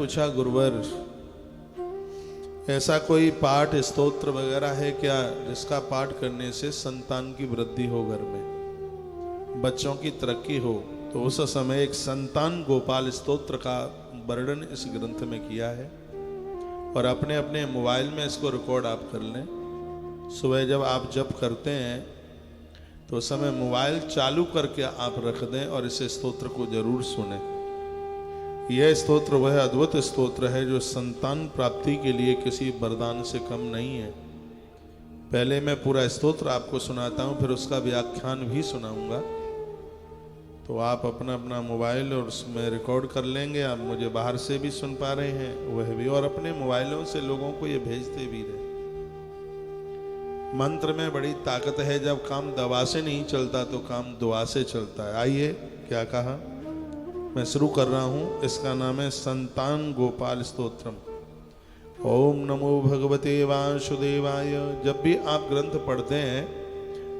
पूछा, गुरुवर ऐसा कोई पाठ स्तोत्र वगैरह है क्या जिसका पाठ करने से संतान की वृद्धि हो, घर में बच्चों की तरक्की हो? तो उस समय एक संतान गोपाल स्तोत्र का वर्णन इस ग्रंथ में किया है और अपने अपने मोबाइल में इसको रिकॉर्ड आप कर लें। सुबह जब आप जप करते हैं तो उस समय मोबाइल चालू करके आप रख दें और इस स्तोत्र को जरूर सुनें। यह स्तोत्र वह अद्भुत स्तोत्र है जो संतान प्राप्ति के लिए किसी वरदान से कम नहीं है। पहले मैं पूरा स्तोत्र आपको सुनाता हूँ, फिर उसका व्याख्यान भी सुनाऊंगा। तो आप अपना अपना मोबाइल और उसमें रिकॉर्ड कर लेंगे। आप मुझे बाहर से भी सुन पा रहे हैं, वह भी, और अपने मोबाइलों से लोगों को ये भेजते भी रहे। मंत्र में बड़ी ताकत है। जब काम दवा से नहीं चलता तो काम दुआ से चलता है। आइए, क्या कहा, मैं शुरू कर रहा हूं। इसका नाम है संतान गोपाल स्तोत्रम। ओम नमो भगवते वासुदेवाय। जब भी आप ग्रंथ पढ़ते हैं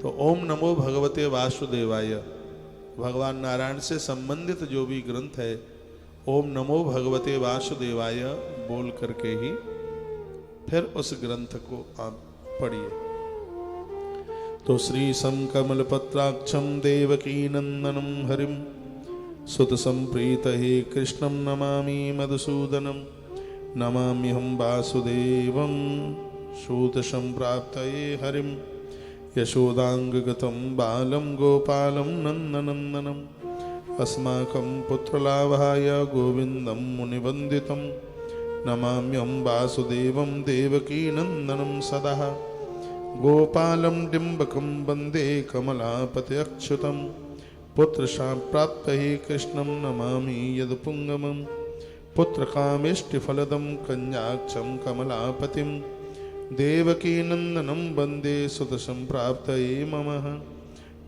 तो ओम नमो भगवते वासुदेवाय, भगवान नारायण से संबंधित जो भी ग्रंथ है, ओम नमो भगवते वासुदेवाय बोल करके ही फिर उस ग्रंथ को आप पढ़िए। तो श्री समकमल पत्राक्षम देवकी नंदनम हरिम सुत संप्रीत हे कृष्णम नमामि मधुसूदनम। नमाम्यहं वासुदेवं सूत संप्राप्तये हरिम यशोदांगगतं बालं गोपालं नन्दनन्दनम्। अस्माकं पुत्रलाभाय गोविन्दं मुनिवन्दितं। नमाम्यहं वासुदेवं देवकी नन्दनं सदा। गोपालं डिम्बकं वन्दे कमलापति अच्युतं। पुत्रशाप्राप्त हि कृष्णं नमामि यदुपुङ्गमं। पुत्रकामेष्टिफलदं कन्याक्षं कमलापतिं। देवकी नन्दनं वन्दे सुतसंप्राप्तये मम।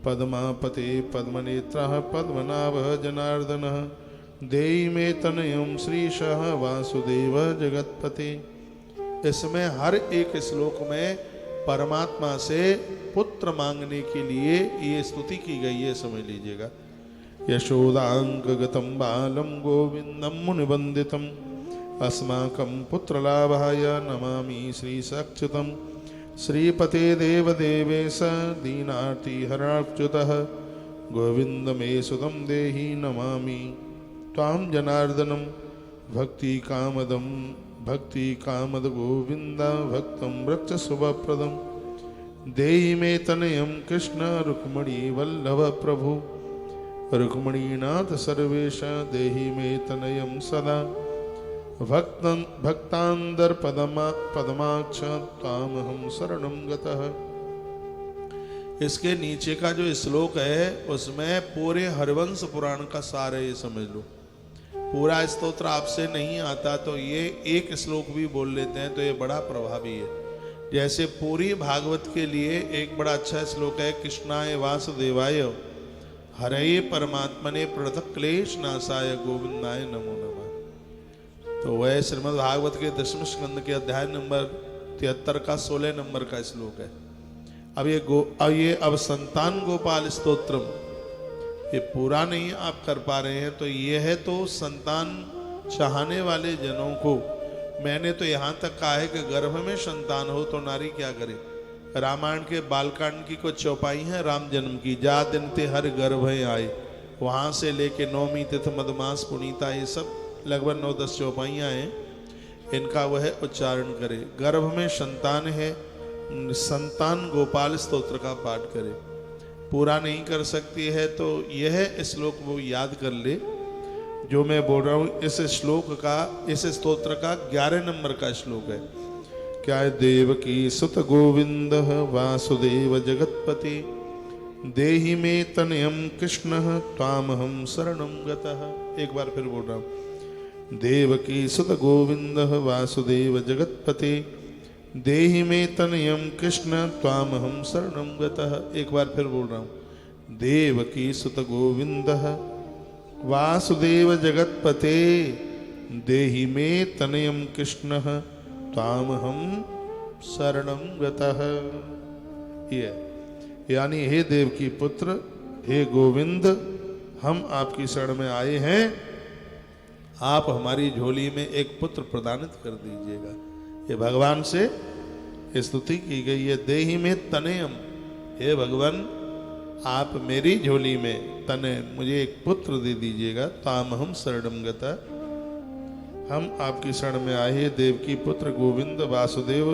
पद्मापते पद्मनेत्रः पद्मनाभः जनार्दनः। देहि मे तनयं श्रीशः वासुदेव जगत्पते। इसमें हर एक श्लोक में परमात्मा से पुत्र मांगने के लिए ये स्तुति की गई है, समझ लीजिएगा। यशोदांगगतं बालं गोविन्दं मुनिवन्दितं। अस्माकं पुत्रलाभाय नमामि श्रीसच्युतं। श्रीपते देवदेवेश दीनार्तिहराच्युतः। गोविन्द मे सुतं देहि नमामि त्वां जनार्दनं। भक्ति कामद गोविन्द भक्तं रक्ष शुभप्रदं। देहि मे तनयं कृष्ण रुक्मिणी वल्लभ प्रभु। रुक्मिणीनाथ सर्वेश देहि मे तनयं सदा। भक्तांदर पदमाक्ष त्वामहं शरणं गतः। इसके नीचे का जो श्लोक है उसमें पूरे हरिवंश पुराण का सार है, ये समझ लो। पूरा स्तोत्र आपसे नहीं आता तो ये एक श्लोक भी बोल लेते हैं तो ये बड़ा प्रभावी है। जैसे पूरी भागवत के लिए एक बड़ा अच्छा श्लोक है, कृष्णाय वासुदेवाय हरये परमात्मने पृथक क्लेश नाशाय गोविंदाय नमो नमः। तो वह श्रीमद् भागवत के 10वें स्कंद के अध्याय नंबर 73 का 16 नंबर का श्लोक है। अब संतान गोपाल स्तोत्रम ये पूरा नहीं आप कर पा रहे हैं तो ये है तो संतान चाहने वाले जनों को मैंने तो यहाँ तक कहा है कि गर्भ में संतान हो तो नारी क्या करे। रामायण के बालकांड की कुछ चौपाई है राम जन्म की। जा दिन ते हर गर्भ आए, वहाँ से लेके नौमी तिथ मदमास पुनीता, ये सब लगभग 9-10 चौपाइयाँ हैं। इनका वह उच्चारण करे। गर्भ में संतान है, संतान गोपाल स्तोत्र का पाठ करे। पूरा नहीं कर सकती है तो यह श्लोक वो याद कर ले जो मैं बोल रहा हूँ। इस श्लोक का, इस स्तोत्र का 11 नंबर का श्लोक है। क्या है? देवकी सुत गोविंद वासुदेव जगत्पति। देहि मे तनयं कृष्ण त्वामहं शरणं गतः। एक बार फिर बोल रहा हूँ। देवकी सुत गोविंद वासुदेव जगत्पति। देहि मे तनयं कृष्ण त्वामहं शरणं गतः। एक बार फिर बोल रहा हूँ। देवकी सुत गोविंद वासुदेव जगत्पते। देहि मे तनयं कृष्ण त्वामहं शरणं गतः। ये यानी हे देवकी पुत्र, हे गोविंद, हम आपकी शरण में आए हैं आप हमारी झोली में एक पुत्र प्रदानित कर दीजिएगा। ये भगवान से स्तुति की गई है। देहि में तनयम, हे भगवान आप मेरी झोली में तने मुझे एक पुत्र दे दीजिएगा। ताम हम शरणम गता, हम आपकी शरण में आए हैं। देवकी पुत्र गोविंद वासुदेव,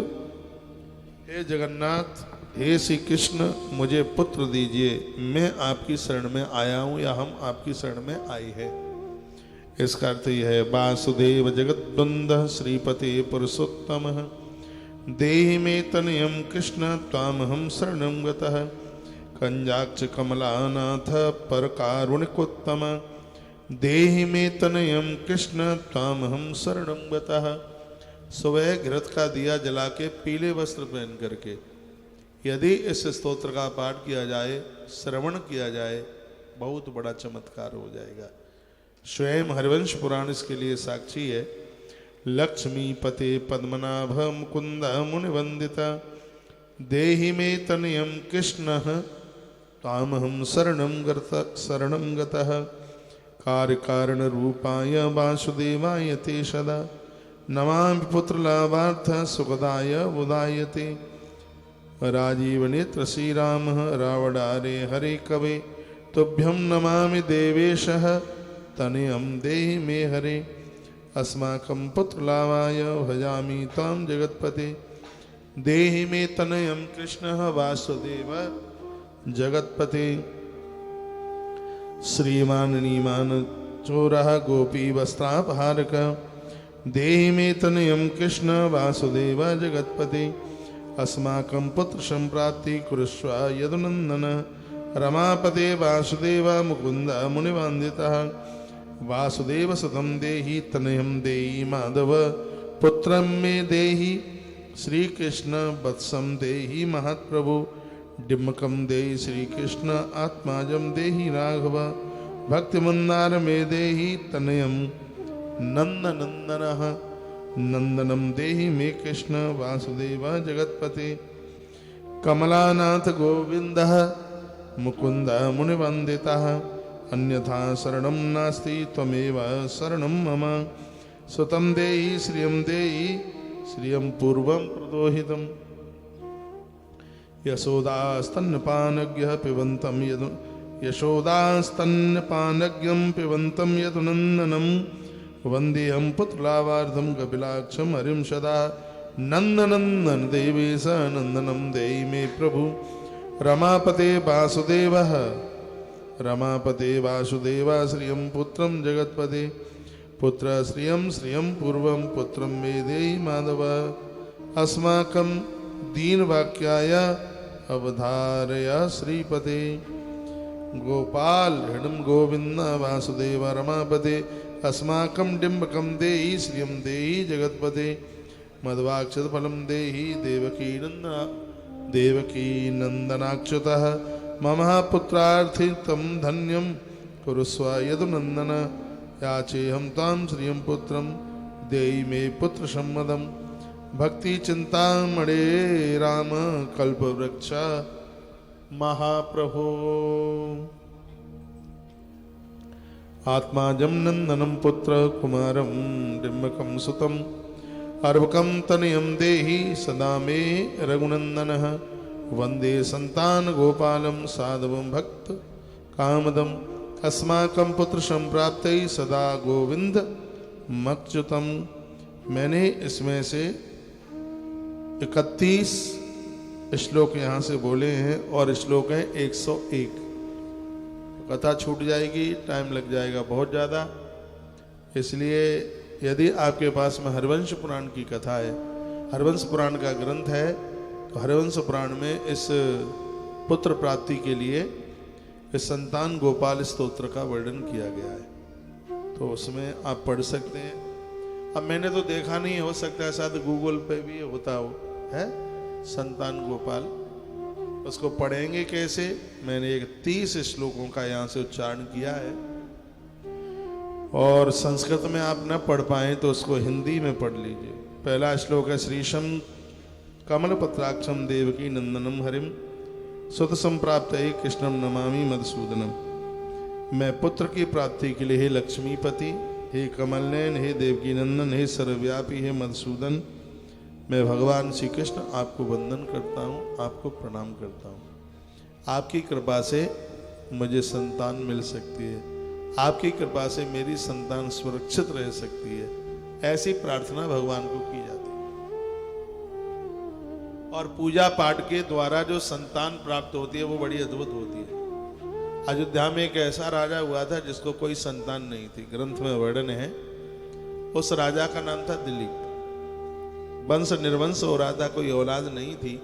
हे जगन्नाथ, हे श्री कृष्ण मुझे पुत्र दीजिए। मैं आपकी शरण में आया हूं या हम आपकी शरण में आए हैं। इसका अर्थ यह है, वासुदेव जगद्वंद श्रीपते पुरुषोत्तम, देहि में तनयम कृष्ण ताम हम शरणम गतः। कंजाक्ष कमलानाथ पर कारुणिकोत्तम, देहि में तनयम कृष्ण ताम हम शरणम गतः। सुबह घृत का दिया जला के पीले वस्त्र पहन करके यदि इस स्तोत्र का पाठ किया जाए, श्रवण किया जाए, बहुत बड़ा चमत्कार हो जाएगा। स्वयं हरिवंश पुराण इसके लिए साक्षी है। लक्ष्मी पते पद्मनाभ मुकुंद मुनिवंदिता, देहि में तनयम कृष्ण ताम हम शरणम गतः। कार्य कारण रूपाय वासुदेवाय ते सदा, नमामि पुत्र लाभार्थ सुखदाय बुधायते। राजीव नेत्र श्रीराम रावणारे हरे कवे, तुभ्यं नमामि देवेशः तनयं देहि मे हरे। अस्माकं पुत्र लाभाय भजामि त्वां जगत्पते, देहि मे तनयं कृष्णः वासुदेव जगत्पते। श्रीमान नीमान चोरः गोपी वस्त्रापहारक, देहि मे तनयं कृष्ण वासुदेव जगत्पते। अस्माकं पुत्र संप्राप्ति कुरुष्व यदुनंदन, रमापते वासुदेव मुकुंद मुनिवंदितः। वासुदेव सुतं देहि तनयं देहि माधव, पुत्रं मे देहि श्रीकृष्ण वत्सं देहि महत्प्रभु। डिम्बकं देहि श्रीकृष्ण आत्माजं देहि राघव, भक्तिमन्दार मे देहि तनयं नंदनंदनः। नंदनम देहि मे कृष्ण वासुदेव जगत्पते। कमलानाथ गोविंदः मुकुंद मुनिवंदितः, अन्यथा शरणं नास्ति त्वमेव शरणं मम। सुतं देहि श्रियं पूर्वं प्रदोहितम्। यशोदास्तन्नपानज्ञः पिबन्तं यदु, यशोदास्तन्नपानज्ञं पिबन्तं यदुनन्दनं। वन्देऽहं पुत्रलाभार्थं कपिलाक्षं हरिं सदा। नन्दनन्दन देवेश नन्दनं देहि मे प्रभु। रमापते वासुदेवः, रमापते वासुदेव श्रियं पुत्रं जगत्पते। पुत्र श्रियं पूर्वं पुत्रं मे देहि माधव। अस्माकं दीनवाक्याय अवधारय श्रीपते। गोपाल हृदं गोविंद वासुदेव रमापते। अस्माकं डिम्बकं देहि श्रियं देहि जगत्पते। मध्वाक्षतफलं देहि देवकी नन्दनाच्युतः। मम पुत्रार्थितं धन्यं कुरुस्व यदुनन्दन। याचेऽहं त्वां श्रियं पुत्रं देहि मे पुत्रसम्मदम्। भक्ति चिंतामणे राम कल्पवृक्ष महाप्रभो। आत्माजं नंदनं पुत्र कुमारं डिम्बकं सुतं। अर्भकं तनयं देहि सदा मे रघुनंदनः। वंदे संतान गोपालं साधवं भक्त कामदम्। अस्माकं पुत्र संप्राप्तै सदा गोविंद मच्युतम। मैंने इसमें से 31 श्लोक यहाँ से बोले हैं और श्लोक है 101। कथा छूट जाएगी, टाइम लग जाएगा बहुत ज़्यादा। इसलिए यदि आपके पास में हरिवंश पुराण की कथा है, हरिवंश पुराण का ग्रंथ है, तो हरिवंश पुराण में इस पुत्र प्राप्ति के लिए इस संतान गोपाल स्तोत्र का वर्णन किया गया है, तो उसमें आप पढ़ सकते हैं। अब मैंने तो देखा नहीं, हो सकता है शायद गूगल पे भी होता हो, है संतान गोपाल। उसको पढ़ेंगे कैसे? मैंने एक 30 श्लोकों का यहाँ से उच्चारण किया है, और संस्कृत में आप न पढ़ पाए तो उसको हिंदी में पढ़ लीजिए। पहला श्लोक है, श्रीशम कमल पत्राक्षम देवकी नंदनम हरिम सुत संप्राप्त कृष्णम नमामि मधुसूदनम। मैं पुत्र की प्राप्ति के लिए हे लक्ष्मीपति हे कमल नयन, हे देवकी नंदन, हे सर्वव्यापी, हे मधुसूदन, मैं भगवान श्री कृष्ण आपको वंदन करता हूँ, आपको प्रणाम करता हूँ। आपकी कृपा से मुझे संतान मिल सकती है, आपकी कृपा से मेरी संतान सुरक्षित रह सकती है, ऐसी प्रार्थना भगवान को की जाती है। और पूजा पाठ के द्वारा जो संतान प्राप्त होती है वो बड़ी अद्भुत होती है। अयोध्या में एक ऐसा राजा हुआ था जिसको कोई संतान नहीं थी, ग्रंथ में वर्णन है। उस राजा का नाम था दिलीप। वंश निर्वंश हो रहा था, कोई औलाद नहीं थी।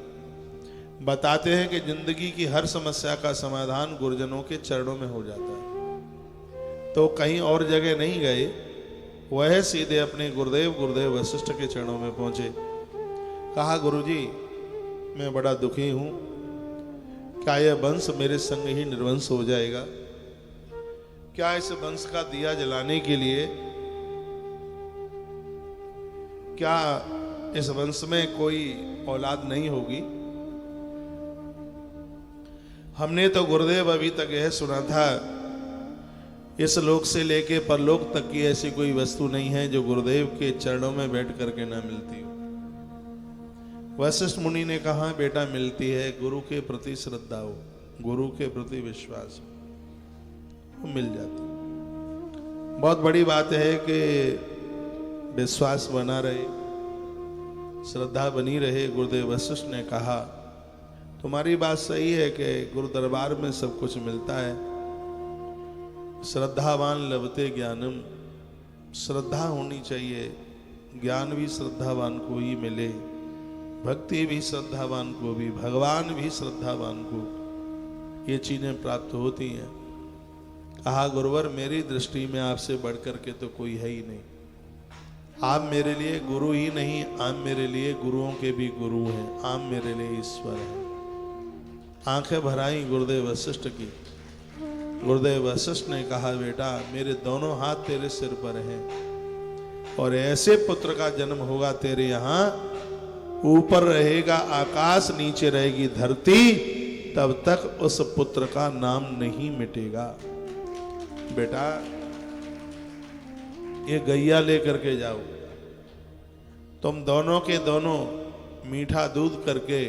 बताते हैं कि जिंदगी की हर समस्या का समाधान गुरुजनों के चरणों में हो जाता है। तो कहीं और जगह नहीं गए, वह सीधे अपने गुरुदेव वशिष्ठ के चरणों में पहुंचे। कहा, गुरुजी मैं बड़ा दुखी हूं, क्या यह वंश मेरे संग ही निर्वंश हो जाएगा? क्या इस वंश का दिया जलाने के लिए, क्या इस वंश में कोई औलाद नहीं होगी? हमने तो गुरुदेव अभी तक यह सुना था, इस लोक से लेके परलोक तक की ऐसी कोई वस्तु नहीं है जो गुरुदेव के चरणों में बैठ करके ना मिलती हो। वशिष्ठ मुनि ने कहा, बेटा मिलती है, गुरु के प्रति श्रद्धा हो, गुरु के प्रति विश्वास हो, वो मिल जाती। बहुत बड़ी बात है कि विश्वास बना रहे, श्रद्धा बनी रहे। गुरुदेव वशिष्ठ ने कहा, तुम्हारी बात सही है कि गुरु दरबार में सब कुछ मिलता है। श्रद्धावान लभते ज्ञानम, श्रद्धा होनी चाहिए, ज्ञान भी श्रद्धावान को ही मिले, भक्ति भी श्रद्धावान को भी, भगवान भी श्रद्धावान को, ये चीजें प्राप्त होती हैं। कहा, गुरुवर मेरी दृष्टि में आपसे बढ़कर के तो कोई है ही नहीं। आप मेरे लिए गुरु ही नहीं, आप मेरे लिए गुरुओं के भी गुरु हैं, आप मेरे लिए ईश्वर हैं। आंखें भराई गुरुदेव वशिष्ठ की। गुरुदेव वशिष्ठ ने कहा, बेटा मेरे दोनों हाथ तेरे सिर पर हैं, और ऐसे पुत्र का जन्म होगा तेरे यहाँ, ऊपर रहेगा आकाश, नीचे रहेगी धरती, तब तक उस पुत्र का नाम नहीं मिटेगा। बेटा ये गैया लेकर के जाओ, तुम दोनों के दोनों मीठा दूध करके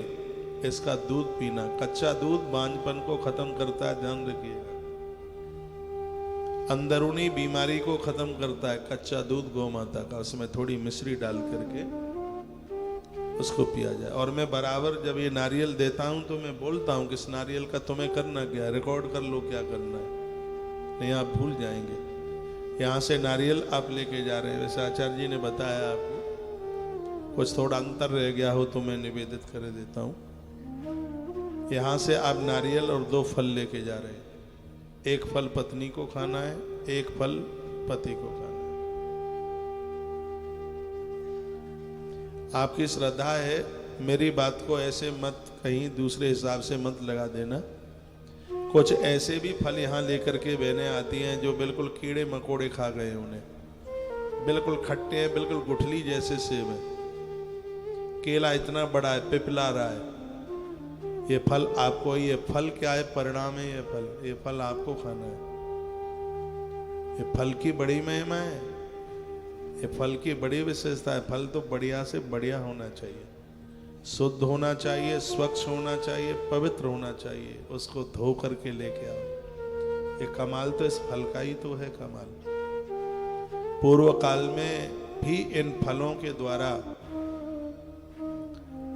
इसका दूध पीना। कच्चा दूध बांझपन को खत्म करता है, ध्यान रखिएगा। अंदरूनी बीमारी को खत्म करता है कच्चा दूध गौ माता का, उसमें थोड़ी मिश्री डाल करके उसको पिया जाए। और मैं बराबर जब ये नारियल देता हूं तो मैं बोलता हूं कि इस नारियल का तुम्हें करना क्या, रिकॉर्ड कर लो क्या करना है, नहीं आप भूल जाएंगे। यहाँ से नारियल आप लेके जा रहे हैं, वैसे आचार्य जी ने बताया आपको, कुछ थोड़ा अंतर रह गया हो तो मैं निवेदित कर देता हूँ। यहाँ से आप नारियल और 2 फल लेके जा रहे हैं। एक फल पत्नी को खाना है, एक फल पति को खाना है। आपकी श्रद्धा है, मेरी बात को ऐसे मत कहीं दूसरे हिसाब से मत लगा देना। कुछ ऐसे भी फल यहाँ लेकर के बहनें आती हैं जो बिल्कुल कीड़े मकोड़े खा गए, उन्हें बिल्कुल खट्टे हैं, बिल्कुल गुठली जैसे सेब है, केला इतना बड़ा है, पिपला रहा है। ये फल आपको, ये फल क्या है, परिणाम है ये फल आपको खाना है। ये फल की बड़ी महिमा है, ये फल की बड़ी विशेषता है। फल तो बढ़िया से बढ़िया होना चाहिए, शुद्ध होना चाहिए, स्वच्छ होना चाहिए, पवित्र होना चाहिए, उसको धो करके लेके आओ। ये कमाल तो इस फल का ही तो है कमाल। पूर्व काल में भी इन फलों के द्वारा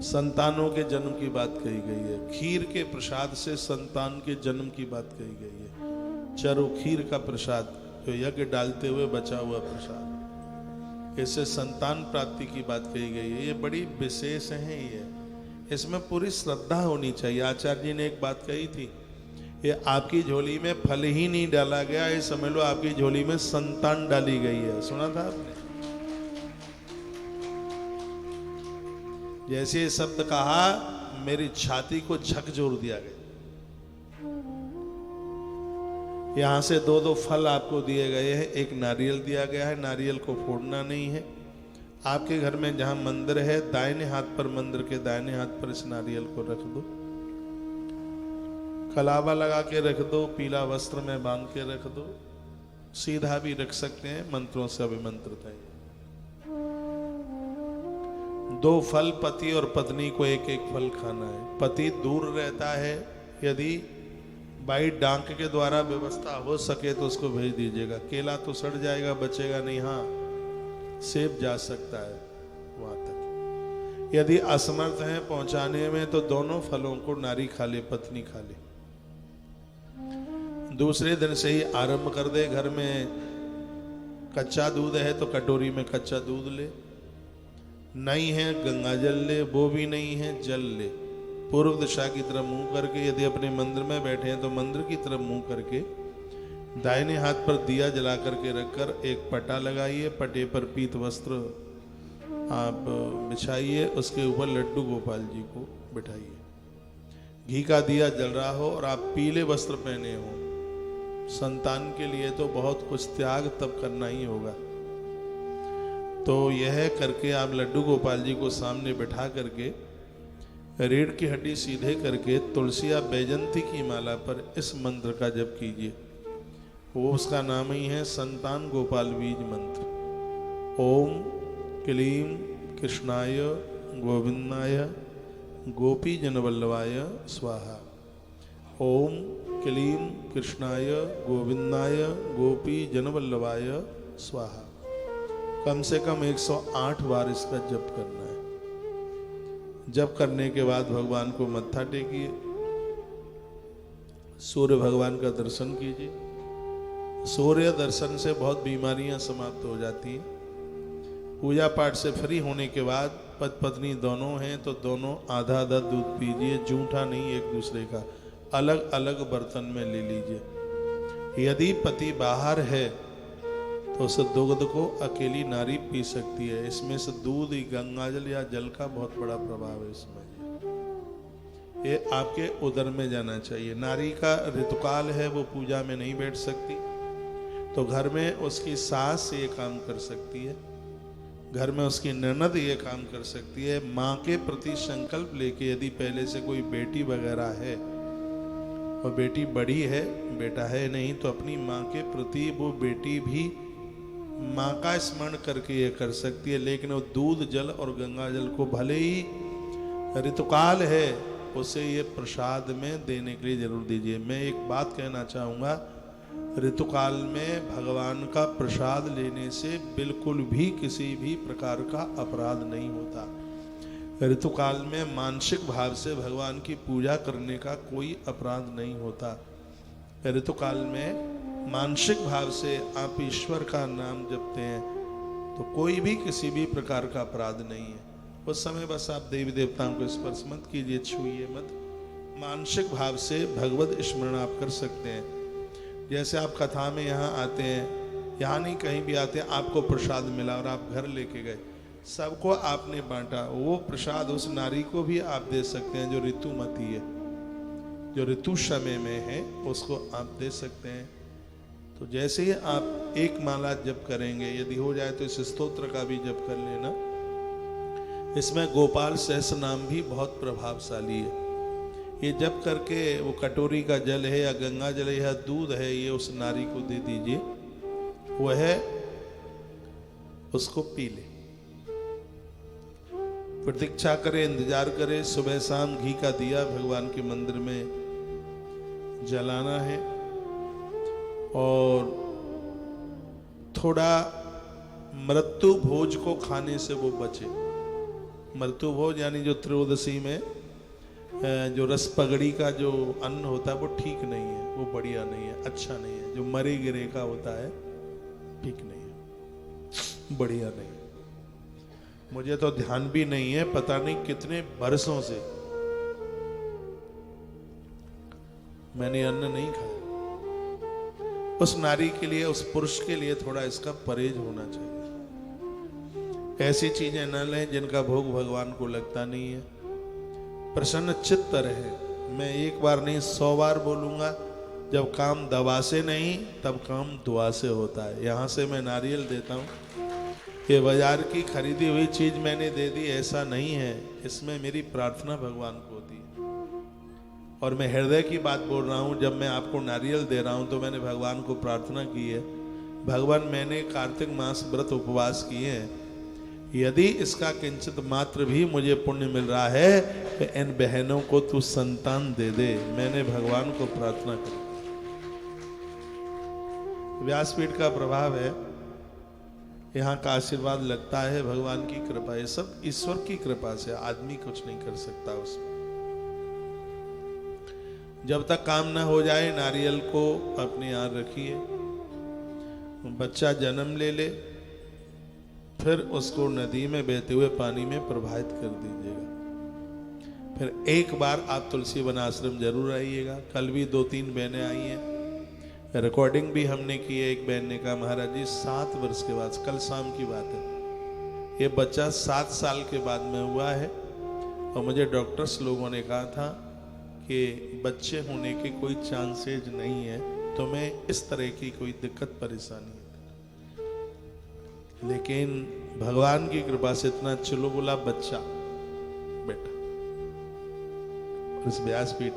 संतानों के जन्म की बात कही गई है। खीर के प्रसाद से संतान के जन्म की बात कही गई है। चरो खीर का प्रसाद, जो यज्ञ डालते हुए बचा हुआ प्रसाद, इससे संतान प्राप्ति की बात कही गई है। ये बड़ी विशेष है, ये इसमें पूरी श्रद्धा होनी चाहिए। आचार्य जी ने एक बात कही थी, ये आपकी झोली में फल ही नहीं डाला गया, ये समझ लो आपकी झोली में संतान डाली गई है। सुना था आपने? जैसे शब्द कहा, मेरी छाती को झकझोर दिया गया। यहां से 2-2 फल आपको दिए गए हैं, एक नारियल दिया गया है, नारियल को फोड़ना नहीं है। आपके घर में जहां मंदिर है, दाहिने हाथ पर, मंदिर के दाहिने हाथ पर इस नारियल को रख दो, कलावा लगा के रख दो, पीला वस्त्र में बांध के रख दो। सीधा भी रख सकते हैं, मंत्रों से अभिमंत्रित है। 2 फल पति और पत्नी को एक एक फल खाना है। पति दूर रहता है, यदि बाई डाक के द्वारा व्यवस्था हो सके तो उसको भेज दीजिएगा। केला तो सड़ जाएगा, बचेगा नहीं। हाँ, सेब जा सकता है वहां तक। यदि असमर्थ हैं पहुंचाने में तो दोनों फलों को नारी खा ले, पत्नी खा ले। दूसरे दिन से ही आरंभ कर दे। घर में कच्चा दूध है तो कटोरी में कच्चा दूध ले, नहीं है गंगा जल ले, वो भी नहीं है जल ले। पूर्व दिशा की तरफ मुंह करके, यदि अपने मंदिर में बैठे हैं तो मंदिर की तरफ मुंह करके दाहिने हाथ पर दिया जला करके रखकर एक पटा लगाइए। पटे पर पीत वस्त्र आप बिछाइए, उसके ऊपर लड्डू गोपाल जी को बिठाइए। घी का दिया जल रहा हो और आप पीले वस्त्र पहने हो। संतान के लिए तो बहुत कुछ त्याग तब करना ही होगा। तो यह करके आप लड्डू गोपाल जी को सामने बिठा करके रीढ़ की हड्डी सीधे करके तुलसी या बैजंती की माला पर इस मंत्र का जप कीजिए। वो उसका नाम ही है संतान गोपाल बीज मंत्र। ओम क्लीम कृष्णाय गोविंदाय गोपी जनवल्लभाय स्वाहा। ओम क्लीम कृष्णाय गोविंदाय गोपी जनवल्लभाय स्वाहा। कम से कम 108 बार इसका जप करना है। जप करने के बाद भगवान को मत्था टेकिए, सूर्य भगवान का दर्शन कीजिए। सूर्य दर्शन से बहुत बीमारियां समाप्त हो जाती हैं। पूजा पाठ से फ्री होने के बाद पति पत्नी दोनों हैं तो दोनों आधा आधा दूध पीजिए, जूठा नहीं, एक दूसरे का। अलग अलग बर्तन में ले लीजिए। यदि पति बाहर है तो उस दुग्ध को अकेली नारी पी सकती है। इसमें से दूध, गंगाजल या जल का बहुत बड़ा प्रभाव है इसमें। ये आपके उदर में जाना चाहिए। नारी का ऋतुकाल है, वो पूजा में नहीं बैठ सकती, तो घर में उसकी सास ये काम कर सकती है, घर में उसकी ननद ये काम कर सकती है। माँ के प्रति संकल्प लेके, यदि पहले से कोई बेटी वगैरह है और बेटी बड़ी है, बेटा है नहीं, तो अपनी माँ के प्रति वो बेटी भी माँ का स्मरण करके ये कर सकती है। लेकिन वो दूध जल और गंगा जल को भले ही ऋतुकाल है उसे ये प्रसाद में देने के लिए जरूर दीजिए। मैं एक बात कहना चाहूँगा, ऋतुकाल में भगवान का प्रसाद लेने से बिल्कुल भी किसी भी प्रकार का अपराध नहीं होता। ऋतुकाल में मानसिक भाव से भगवान की पूजा करने का कोई अपराध नहीं होता। ऋतुकाल में मानसिक भाव से आप ईश्वर का नाम जपते हैं तो कोई भी किसी भी प्रकार का अपराध नहीं है। उस समय बस आप देवी देवताओं को स्पर्श मत कीजिए, छूइए मत। मानसिक भाव से भगवत स्मरण आप कर सकते हैं। जैसे आप कथा में यहाँ आते हैं, यहाँ नहीं कहीं भी आते हैं, आपको प्रसाद मिला और आप घर लेके गए, सबको आपने बांटा, वो प्रसाद उस नारी को भी आप दे सकते हैं जो ऋतुमती है, जो ऋतु समय में है, उसको आप दे सकते हैं। तो जैसे ही आप एक माला जप करेंगे, यदि हो जाए तो इस स्तोत्र का भी जप कर लेना। इसमें गोपाल सहस्र नाम भी बहुत प्रभावशाली है। ये जप करके वो कटोरी का जल है या गंगा जल है या दूध है, ये उस नारी को दे दीजिए, वह उसको पी ले। प्रतीक्षा करे, इंतजार करे। सुबह शाम घी का दिया भगवान के मंदिर में जलाना है और थोड़ा मृत्यु भोज को खाने से वो बचे। मृत्यु भोज यानी जो त्रयोदशी में जो रस पगड़ी का जो अन्न होता है वो ठीक नहीं है, वो बढ़िया नहीं है, अच्छा नहीं है। जो मरे गिरे का होता है ठीक नहीं है, बढ़िया नहीं है। मुझे तो ध्यान भी नहीं है, पता नहीं कितने बरसों से मैंने अन्न नहीं खाया। उस नारी के लिए, उस पुरुष के लिए थोड़ा इसका परहेज होना चाहिए। ऐसी चीजें न लें जिनका भोग भगवान को लगता नहीं है। प्रसन्न चित्त रहे। मैं एक बार नहीं 100 बार बोलूंगा, जब काम दवा से नहीं तब काम दुआ से होता है। यहाँ से मैं नारियल देता हूँ, ये बाजार की खरीदी हुई चीज मैंने दे दी ऐसा नहीं है, इसमें मेरी प्रार्थना भगवान को होती है। और मैं हृदय की बात बोल रहा हूँ, जब मैं आपको नारियल दे रहा हूँ तो मैंने भगवान को प्रार्थना की है भगवान मैंने कार्तिक मास व्रत उपवास किए हैं, यदि इसका किंचित मात्र भी मुझे पुण्य मिल रहा है तो इन बहनों को तू संतान दे दे। मैंने भगवान को प्रार्थना की। व्यासपीठ का प्रभाव है, यहाँ का आशीर्वाद लगता है, भगवान की कृपा, ये सब ईश्वर की कृपा से, आदमी कुछ नहीं कर सकता उसमें। जब तक काम ना हो जाए नारियल को अपने यहाँ रखिए, बच्चा जन्म ले ले, फिर उसको नदी में बहते हुए पानी में प्रवाहित कर दीजिएगा। फिर एक बार आप तुलसी वन आश्रम जरूर आइएगा। कल भी 2-3 बहनें आई हैं, रिकॉर्डिंग भी हमने की है। एक बहन ने कहा महाराज जी 7 वर्ष के बाद, कल शाम की बात है, ये बच्चा 7 साल के बाद में हुआ है और मुझे डॉक्टर्स लोगों ने कहा था कि बच्चे होने के कोई चांसेज नहीं है, तो मैं इस तरह की कोई दिक्कत परेशानी है। लेकिन भगवान की कृपा से इतना चुलबुला बच्चा बेटा इस व्यासपीठ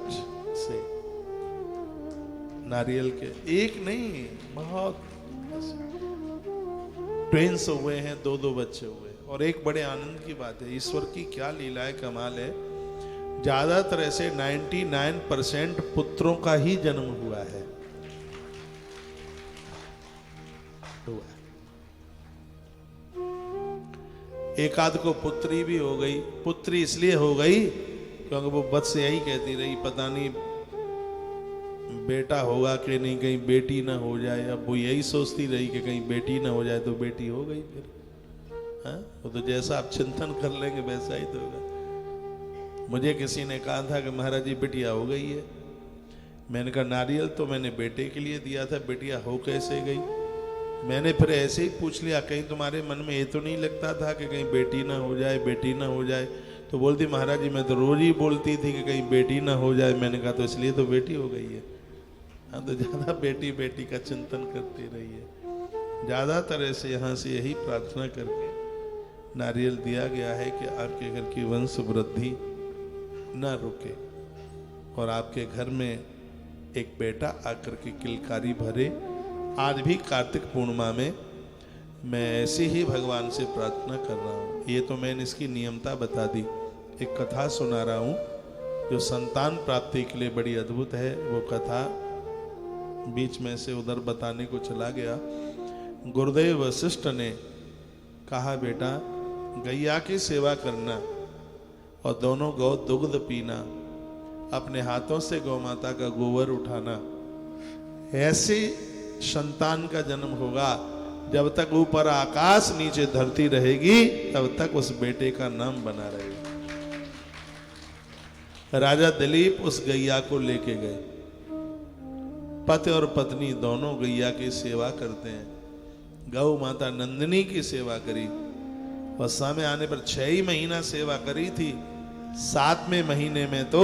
से नारियल के एक नहीं बहुत ट्वेंस हुए हैं, 2-2 बच्चे हुए। और एक बड़े आनंद की बात है, ईश्वर की क्या लीला है, कमाल है। ज्यादातर ऐसे 99% पुत्रों का ही जन्म हुआ है। एक आध को पुत्री भी हो गई। पुत्री इसलिए हो गई क्योंकि वो बद से यही कहती रही, पता नहीं बेटा होगा कि नहीं, कहीं बेटी ना हो जाए। अब वो यही सोचती रही कि कहीं बेटी ना हो जाए, तो बेटी हो गई। फिर हाँ, वो तो जैसा आप चिंतन कर लेंगे वैसा ही तो होगा। मुझे किसी ने कहा था कि महाराज जी बिटिया हो गई है। मैंने कहा नारियल तो मैंने बेटे के लिए दिया था, बिटिया हो कैसे गई? मैंने फिर ऐसे ही पूछ लिया, कहीं तुम्हारे मन में ये तो नहीं लगता था कि कहीं बेटी ना हो जाए, बेटी ना हो जाए? तो बोलती महाराज जी मैं तो रोज ही बोलती थी कि कहीं बेटी ना हो जाए। मैंने कहा तो इसलिए तो बेटी हो गई है। हाँ, तो ज़्यादा बेटी बेटी का चिंतन करती रही है। ज़्यादातर ऐसे यहाँ से यही प्रार्थना करके नारियल दिया गया है कि आपके घर की वंश वृद्धि न रुके और आपके घर में एक बेटा आकर के किलकारी भरे। आज भी कार्तिक पूर्णिमा में मैं ऐसे ही भगवान से प्रार्थना कर रहा हूँ। ये तो मैंने इसकी नियमता बता दी। एक कथा सुना रहा हूँ जो संतान प्राप्ति के लिए बड़ी अद्भुत है। वो कथा बीच में से उधर बताने को चला गया। गुरुदेव वशिष्ठ ने कहा बेटा गैया की सेवा करना और दोनों गौ दुग्ध पीना, अपने हाथों से गौ माता का गोबर उठाना, ऐसे संतान का जन्म होगा। जब तक ऊपर आकाश नीचे धरती रहेगी तब तक उस बेटे का नाम बना रहेगा। राजा दिलीप उस गैया को लेके गए। पति और पत्नी दोनों गैया की सेवा करते हैं। गौ माता नंदिनी की सेवा करी और समय आने पर 6 ही महीना सेवा करी थी। 7वें महीने में तो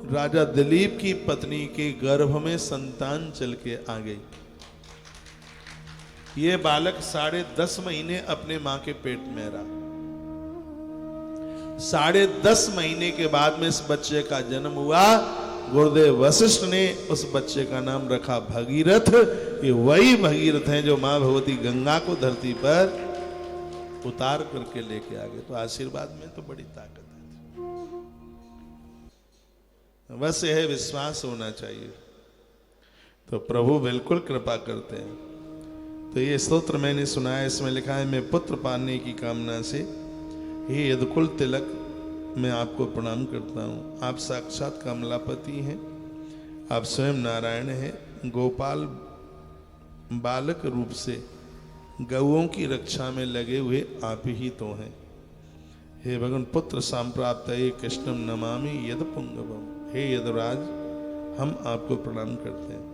राजा दिलीप की पत्नी के गर्भ में संतान चल के आ गई। ये बालक 10.5 महीने अपने मां के पेट में रहा। 10.5 महीने के बाद में इस बच्चे का जन्म हुआ। गुरुदेव वशिष्ठ ने उस बच्चे का नाम रखा भगीरथ। ये वही भगीरथ हैं जो मां भगवती गंगा को धरती पर उतार करके लेके आ गए। तो आशीर्वाद में तो बड़ी ताकत है। बस यह विश्वास होना चाहिए, तो प्रभु बिल्कुल कृपा करते हैं। तो ये स्तोत्र मैंने सुनाया, इसमें लिखा है मैं पुत्र पाने की कामना से हे यदुकुल तिलक मैं आपको प्रणाम करता हूँ। आप साक्षात कमलापति हैं, आप स्वयं नारायण हैं। गोपाल बालक रूप से गौओं की रक्षा में लगे हुए आप ही तो हैं। हे भगवान पुत्र संप्राप्त हे कृष्णम नमामि यद पुंगवम। हे यदुराज हम आपको प्रणाम करते हैं।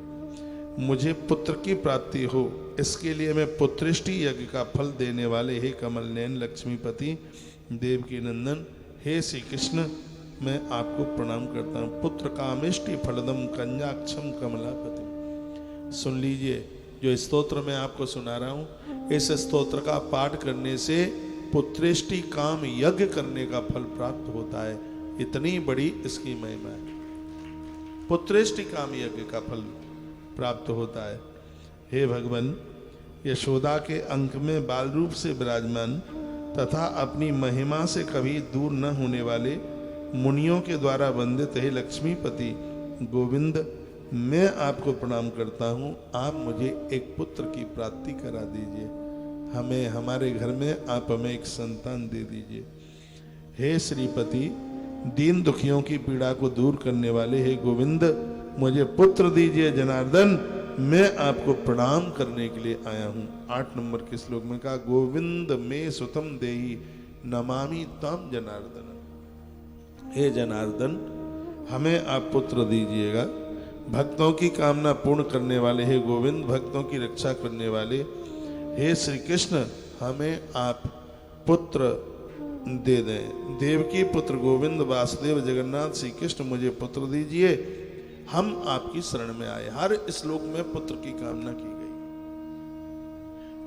मुझे पुत्र की प्राप्ति हो इसके लिए मैं पुत्रिष्टि यज्ञ का फल देने वाले हे कमल नयन लक्ष्मीपति देवकी नंदन हे श्री कृष्ण मैं आपको प्रणाम करता हूँ। पुत्र कामिष्टि फलदम कंजाक्षम कमलापति। सुन लीजिए, जो स्तोत्र मैं आपको सुना रहा हूँ, इस स्तोत्र का पाठ करने से पुत्रेष्टि काम यज्ञ करने का फल प्राप्त होता है। इतनी बड़ी इसकी महिमा है। पुत्रेष्टि काम यज्ञ का फल प्राप्त होता है। हे भगवान, यशोदा के अंक में बाल रूप से विराजमान तथा अपनी महिमा से कभी दूर न होने वाले मुनियों के द्वारा वंदित हे लक्ष्मीपति गोविंद, मैं आपको प्रणाम करता हूँ। आप मुझे एक पुत्र की प्राप्ति करा दीजिए। हमें हमारे घर में आप हमें एक संतान दे दीजिए। हे श्रीपति, दीन दुखियों की पीड़ा को दूर करने वाले हे गोविंद, मुझे पुत्र दीजिए। जनार्दन, मैं आपको प्रणाम करने के लिए आया हूँ। 8 नंबर के श्लोक में कहा, गोविंद में सुतम देही नमामि तम जनार्दन। हे जनार्दन, हमें आप पुत्र दीजिएगा। भक्तों की कामना पूर्ण करने वाले हे गोविंद, भक्तों की रक्षा करने वाले हे श्री कृष्ण, हमें आप पुत्र दे दें। देवकी पुत्र गोविंद, वासुदेव, जगन्नाथ, श्री कृष्ण, मुझे पुत्र दीजिए। हम आपकी शरण में आए। हर श्लोक में पुत्र की कामना की गई।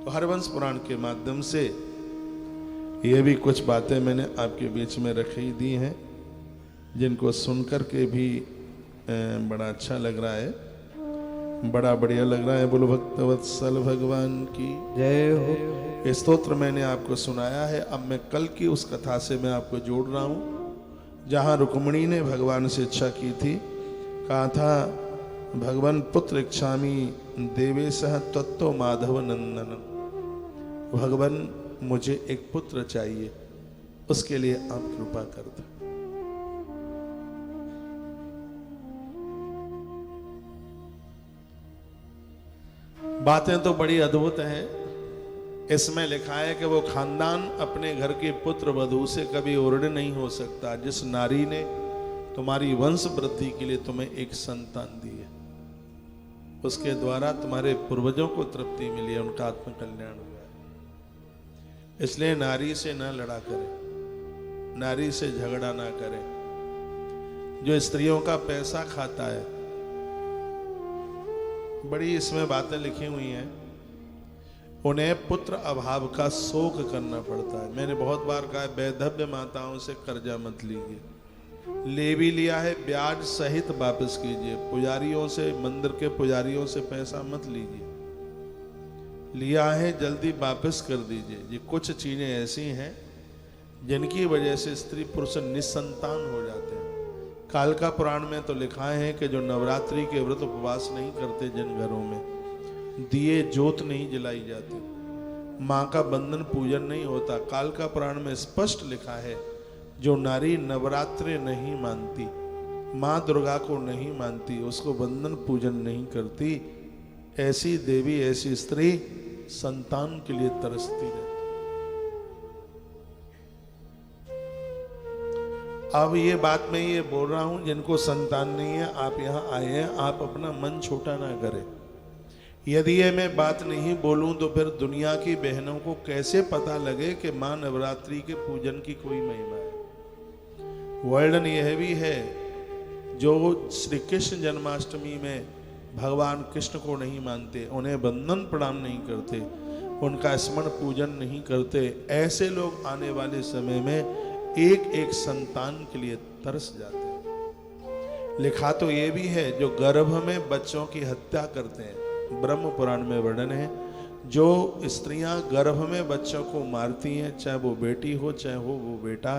तो हरवंश पुराण के माध्यम से ये भी कुछ बातें मैंने आपके बीच में रखी दी हैं, जिनको सुनकर के भी बड़ा अच्छा लग रहा है, बड़ा बढ़िया लग रहा है। बोलो भक्तवत्सल भगवान की जय हो। ये स्तोत्र मैंने आपको सुनाया है। अब मैं कल की उस कथा से मैं आपको जोड़ रहा हूँ, जहाँ रुक्मिणी ने भगवान से इच्छा की थी। कहा था, भगवान पुत्र इच्छामि देवेशः तत्तो माधव नंदन। भगवान, मुझे एक पुत्र चाहिए, उसके लिए आप कृपा कर दो। बातें तो बड़ी अद्भुत हैं। इसमें लिखा है कि वो खानदान अपने घर के पुत्र वधू से कभी उर्ण नहीं हो सकता, जिस नारी ने तुम्हारी वंश वृद्धि के लिए तुम्हें एक संतान दी है, उसके द्वारा तुम्हारे पूर्वजों को तृप्ति मिली है, उनका आत्म कल्याण हुआ है। इसलिए नारी से ना लड़ा करें, नारी से झगड़ा ना करें। जो स्त्रियों का पैसा खाता है, बड़ी इसमें बातें लिखी हुई हैं, उन्हें पुत्र अभाव का शोक करना पड़ता है। मैंने बहुत बार कहा, वैधव्य माताओं से कर्जा मत लीजिए, ले भी लिया है ब्याज सहित वापस कीजिए। पुजारियों से, मंदिर के पुजारियों से पैसा मत लीजिए, लिया है जल्दी वापस कर दीजिए। ये कुछ चीजें ऐसी हैं जिनकी वजह से स्त्री पुरुष निसंतान हो जाते हैं। कालका पुराण में तो लिखा है कि जो नवरात्रि के व्रत उपवास नहीं करते, जिन घरों में दिए जोत नहीं जलाई जाती, माँ का बंधन पूजन नहीं होता, कालका पुराण में स्पष्ट लिखा है, जो नारी नवरात्रि नहीं मानती, माँ दुर्गा को नहीं मानती, उसको बंधन पूजन नहीं करती, ऐसी देवी, ऐसी स्त्री संतान के लिए तरसती रहती। अब ये बात मैं ये बोल रहा हूं, जिनको संतान नहीं है, आप यहाँ आए हैं, आप अपना मन छोटा ना करें। यदि ये मैं बात नहीं बोलूं तो फिर दुनिया की बहनों को कैसे पता लगे कि मां नवरात्रि के पूजन की कोई महिमा है। वर्णन यह भी है, जो श्री कृष्ण जन्माष्टमी में भगवान कृष्ण को नहीं मानते, उन्हें बंधन प्रणाम नहीं करते, उनका स्मरण पूजन नहीं करते, ऐसे लोग आने वाले समय में एक एक संतान के लिए तरस जाते हैं। लिखा तो ये भी है, जो गर्भ में बच्चों की हत्या करते हैं, ब्रह्म पुराण में वर्णन है, जो स्त्रियां गर्भ में बच्चों को मारती हैं, चाहे वो बेटी हो चाहे हो वो बेटा,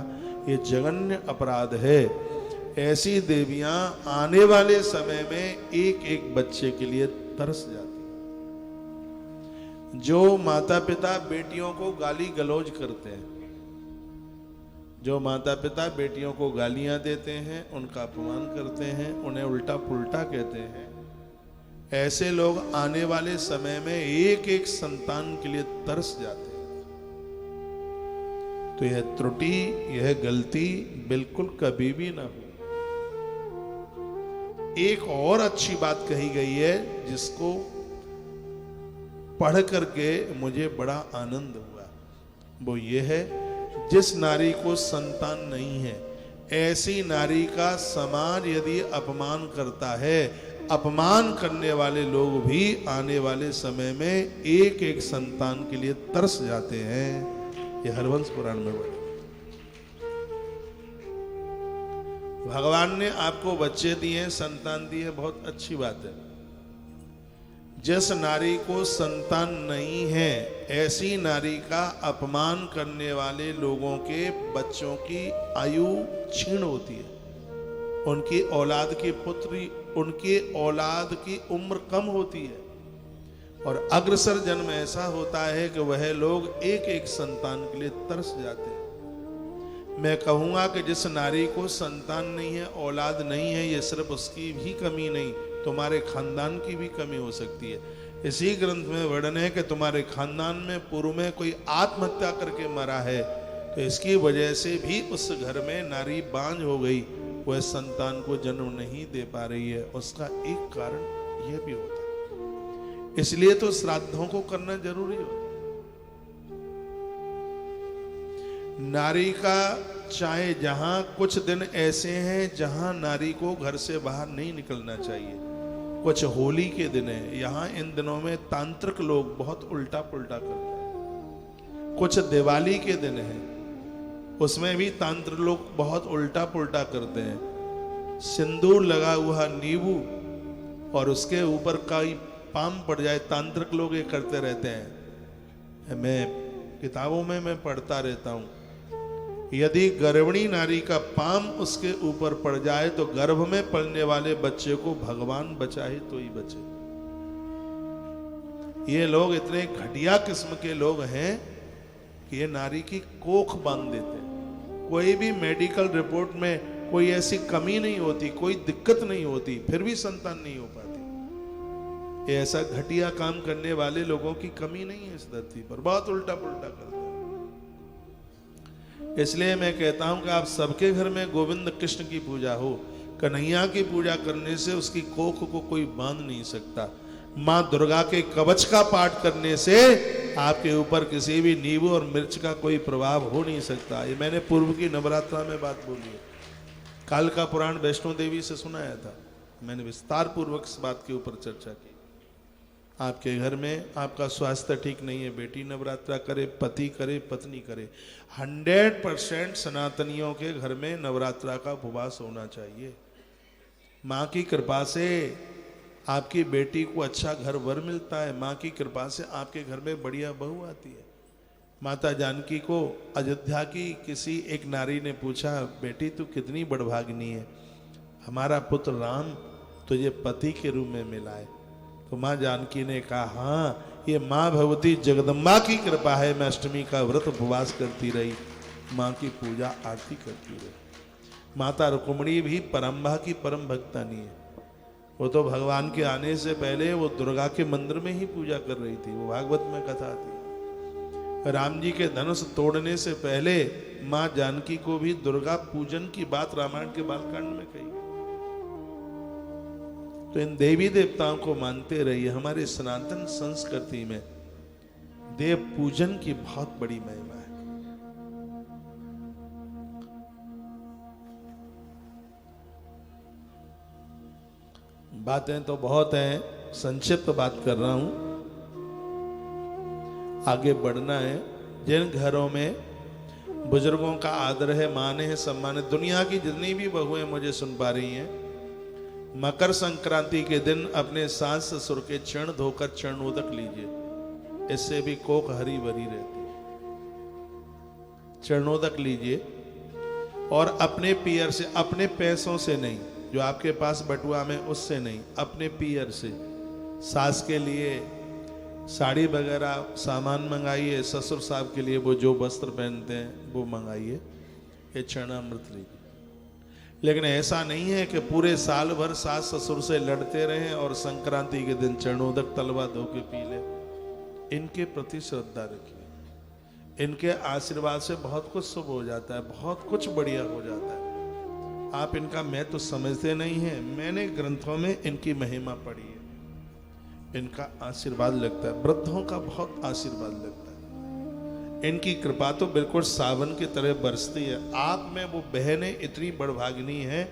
ये जघन्य अपराध है। ऐसी देवियां आने वाले समय में एक एक बच्चे के लिए तरस जाती हैं। जो माता पिता बेटियों को गाली गलौज करते हैं, जो माता पिता बेटियों को गालियां देते हैं, उनका अपमान करते हैं, उन्हें उल्टा पुल्टा कहते हैं, ऐसे लोग आने वाले समय में एक एक संतान के लिए तरस जाते हैं। तो यह त्रुटि, यह गलती बिल्कुल कभी भी ना हो। एक और अच्छी बात कही गई है, जिसको पढ़ करके मुझे बड़ा आनंद हुआ, वो ये है, जिस नारी को संतान नहीं है, ऐसी नारी का समाज यदि अपमान करता है, अपमान करने वाले लोग भी आने वाले समय में एक एक संतान के लिए तरस जाते हैं। ये हरवंश पुराण में वर्णन। भगवान ने आपको बच्चे दिए, संतान दी है, बहुत अच्छी बात है। जिस नारी को संतान नहीं है ऐसी नारी का अपमान करने वाले लोगों के बच्चों की आयु क्षीण होती है, उनकी औलाद की पुत्री, उनकी औलाद की उम्र कम होती है, और अग्रसर जन्म ऐसा होता है कि वह लोग एक एक संतान के लिए तरस जाते हैं। मैं कहूँगा कि जिस नारी को संतान नहीं है, औलाद नहीं है, ये सिर्फ उसकी भी कमी नहीं, तुम्हारे खानदान की भी कमी हो सकती है। इसी ग्रंथ में वर्णन है कि तुम्हारे खानदान में पूर्व में कोई आत्महत्या करके मरा है, तो इसकी वजह से भी उस घर में नारी बांझ हो गई, वह संतान को जन्म नहीं दे पा रही है। उसका एक कारण यह भी होता है, इसलिए तो श्राद्धों को करना जरूरी होता है। नारी का चाहे जहां कुछ दिन ऐसे हैं जहां नारी को घर से बाहर नहीं निकलना चाहिए, कुछ होली के दिन है, यहाँ इन दिनों में तांत्रिक लोग बहुत उल्टा पुल्टा करते हैं। कुछ दिवाली के दिन है, उसमें भी तांत्रिक लोग बहुत उल्टा पुल्टा करते हैं। सिंदूर लगा हुआ नींबू और उसके ऊपर कोई पाम पड़ जाए, तांत्रिक लोग ये करते रहते हैं। मैं किताबों में मैं पढ़ता रहता हूँ, यदि गर्भिणी नारी का पाम उसके ऊपर पड़ जाए तो गर्भ में पलने वाले बच्चे को भगवान बचाए तो ही बचे। ये लोग इतने घटिया किस्म के लोग हैं कि ये नारी की कोख बांध देते हैं। कोई भी मेडिकल रिपोर्ट में कोई ऐसी कमी नहीं होती, कोई दिक्कत नहीं होती, फिर भी संतान नहीं हो पाती। ये ऐसा घटिया काम करने वाले लोगों की कमी नहीं है इस धरती पर, बहुत उल्टा पुल्टा करते हैं। इसलिए मैं कहता हूं कि आप सबके घर में गोविंद कृष्ण की पूजा हो। कन्हैया की पूजा करने से उसकी कोख को कोई बांध नहीं सकता। मां दुर्गा के कवच का पाठ करने से आपके ऊपर किसी भी नींबू और मिर्च का कोई प्रभाव हो नहीं सकता। ये मैंने पूर्व की नवरात्रा में बात बोली है। काल का पुराण वैष्णो देवी से सुनाया था, मैंने विस्तार पूर्वक इस बात के ऊपर चर्चा की। आपके घर में आपका स्वास्थ्य ठीक नहीं है, बेटी नवरात्रा करे, पति करे, पत्नी करे, 100% सनातनियों के घर में नवरात्रा का उपवास होना चाहिए। माँ की कृपा से आपकी बेटी को अच्छा घर वर मिलता है, माँ की कृपा से आपके घर में बढ़िया बहू आती है। माता जानकी को अयोध्या की किसी एक नारी ने पूछा, बेटी तू कितनी बड़भागिनी है, हमारा पुत्र राम तुझे पति के रूप में मिला है। तो माँ जानकी ने कहा, हाँ ये माँ भगवती जगदम्बा की कृपा है, मैं अष्टमी का व्रत उपवास करती रही, माँ की पूजा आरती करती रही। माता रुक्मिणी भी परम्बा की परम भक्तानी है। वो तो भगवान के आने से पहले वो दुर्गा के मंदिर में ही पूजा कर रही थी, वो भागवत में कथा थी। राम जी के धनुष तोड़ने से पहले माँ जानकी को भी दुर्गा पूजन की बात रामायण के बालकांड में कही। तो इन देवी देवताओं को मानते रहिए। हमारे सनातन संस्कृति में देव पूजन की बहुत बड़ी महिमा है। बातें तो बहुत हैं, संक्षिप्त बात कर रहा हूं, आगे बढ़ना है। जिन घरों में बुजुर्गों का आदर है, माने है, सम्मान है, दुनिया की जितनी भी बहुएं मुझे सुन पा रही हैं, मकर संक्रांति के दिन अपने सास ससुर के चरण धोकर चरणोदक लीजिए, इससे भी कोख हरी भरी रहती है। चरणोदक लीजिए और अपने पियर से, अपने पैसों से नहीं, जो आपके पास बटुआ में उससे नहीं, अपने पियर से सास के लिए साड़ी वगैरह सामान मंगाइए, ससुर साहब के लिए वो जो वस्त्र पहनते हैं वो मंगाइए, ये चरणामृत लीजिए। लेकिन ऐसा नहीं है कि पूरे साल भर सास ससुर से लड़ते रहें और संक्रांति के दिन चरणोदक तलवा धो के पी ले। इनके प्रति श्रद्धा रखिए, इनके आशीर्वाद से बहुत कुछ शुभ हो जाता है, बहुत कुछ बढ़िया हो जाता है। आप इनका मैं तो समझते नहीं हैं, मैंने ग्रंथों में इनकी महिमा पढ़ी है, इनका आशीर्वाद लगता है, वृद्धों का बहुत आशीर्वाद लगता है। इनकी कृपा तो बिल्कुल सावन की तरह बरसती है। आप में वो बहनें इतनी बड़भागिनी हैं